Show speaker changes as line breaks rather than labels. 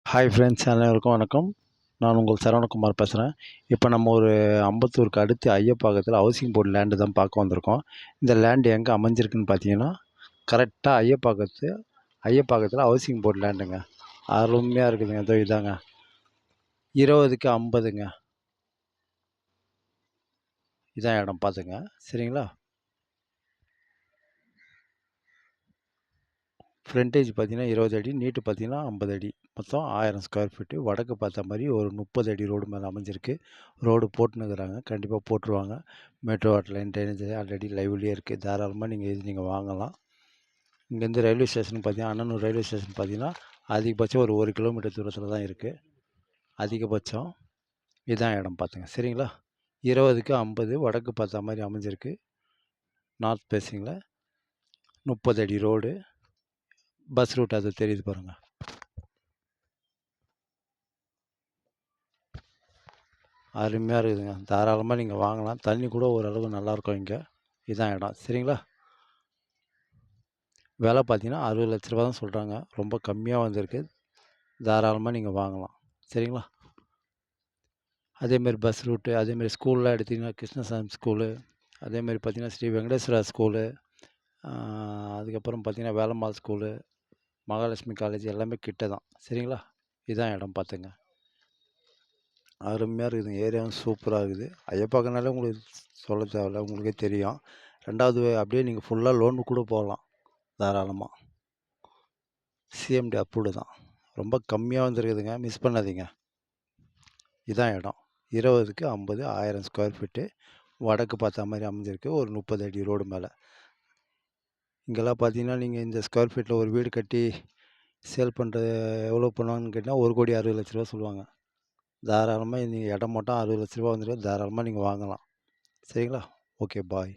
Hi friends, அனைவருக்கும் வணக்கம். நான் உங்கள் சரவணகுமார் பேசுகிறேன். இப்போ நம்ம ஒரு அம்பத்தூருக்கு அடுத்து ஐயப்பாக்கத்தில் ஹவுசிங் போர்டு லேண்டு தான் பார்க்க வந்திருக்கோம். இந்த லேண்டு எங்கே அமைஞ்சிருக்குன்னு பார்த்தீங்கன்னா, கரெக்டாக ஐயப்பாக்கத்தில் ஹவுசிங் போர்டு லேண்டுங்க. அருமையாக இருக்குதுங்க. இதோ இதாங்க 20க்கு 50ங்க. இதான் இடம் பார்த்துங்க. சரிங்களா? ஃப்ரண்டேஜ் பார்த்தீங்கன்னா 20 அடி, நீட்டு பார்த்தீங்கன்னா 50 அடி. மொத்தம் 1000 ஸ்கொயர் ஃபீட்டு. வடக்கு பார்த்த மாதிரி ஒரு 30 அடி ரோடு மேலே அமைஞ்சிருக்கு. ரோடு போட்டுன்னுக்குறாங்க. கண்டிப்பாக போட்டுருவாங்க. Metro water line, drainage already லைவ்லேயே இருக்குது. தாராளமாக நீங்கள் வாங்கலாம். இங்கேருந்து ரயில்வே ஸ்டேஷன் பார்த்தீங்கன்னா, அண்ணனூர் ரயில்வே ஸ்டேஷன் பார்த்தீங்கன்னா அதிகபட்சம் ஒரு 1 கிலோமீட்டர் தூரத்தில் தான் இருக்குது. அதிகபட்சம் இதான் இடம் பார்த்துங்க. சரிங்களா? 20க்கு 50 வடக்கு பார்த்த மாதிரி அமைஞ்சிருக்கு. நார்த் ஃபேஸிங்கில் 30 அடி ரோடு. பஸ் ரூட் அது தெரியுது பாருங்கள். அருமையாக இருக்குதுங்க. தாராளமாக நீங்கள் வாங்கலாம். தண்ணி கூட ஓரளவு நல்லாயிருக்கும் இங்கே. இதான் இடம். சரிங்களா? விலை பார்த்தீங்கன்னா 60 லட்ச ரூபா தான் சொல்கிறாங்க. ரொம்ப கம்மியாக வந்திருக்கு. தாராளமாக நீங்கள் வாங்கலாம். சரிங்களா? அதேமாரி பஸ் ரூட்டு, அதேமாரி ஸ்கூல்லாம் எடுத்திங்கன்னா கிருஷ்ணசாமி ஸ்கூலு, அதேமாரி பார்த்தீங்கன்னா ஸ்ரீ வெங்கடேஸ்வரா ஸ்கூலு, அதுக்கப்புறம் பார்த்தீங்கன்னா வேலம்மாள் ஸ்கூலு, மகாலட்சுமி காலேஜ் எல்லாமே கிட்ட தான். சரிங்களா? இதான் இடம் பார்த்துங்க. அருமையாக இருக்குதுங்க. ஏரியாவும் சூப்பராக இருக்குது. ஐயப்பாக்கம்னாலே உங்களுக்கு சொல்ல தேவையில்ல, உங்களுக்கே தெரியும். 2வது அப்படியே நீங்கள் ஃபுல்லாக லோனு கூட போகலாம் தாராளமாக. சிஎம்டி அப்ரூவ்டு தான். ரொம்ப கம்மியாக வந்துருக்குதுங்க. மிஸ் பண்ணாதீங்க. இதான் இடம். 20க்கு 50 1000 ஸ்கொயர் ஃபீட்டு. வடக்கு பார்த்த மாதிரி அமைஞ்சிருக்கு. ஒரு 30 அடி ரோடு மேலே. இங்கெல்லாம் பார்த்தீங்கன்னா, நீங்கள் இந்த ஸ்கொயர் ஃபீட்டில் ஒரு வீடு கட்டி சேல் பண்ணுறது எவ்வளோ பண்ணுவாங்கன்னு கேட்டிங்கன்னா, 1,60,00,000 சொல்லுவாங்க. தாராளமாக நீங்கள் இடம் மட்டும் 60 லட்ச ரூபா வந்துடும். தாராளமாக நீங்கள் வாங்கலாம். சரிங்களா? ஓகே, பாய்.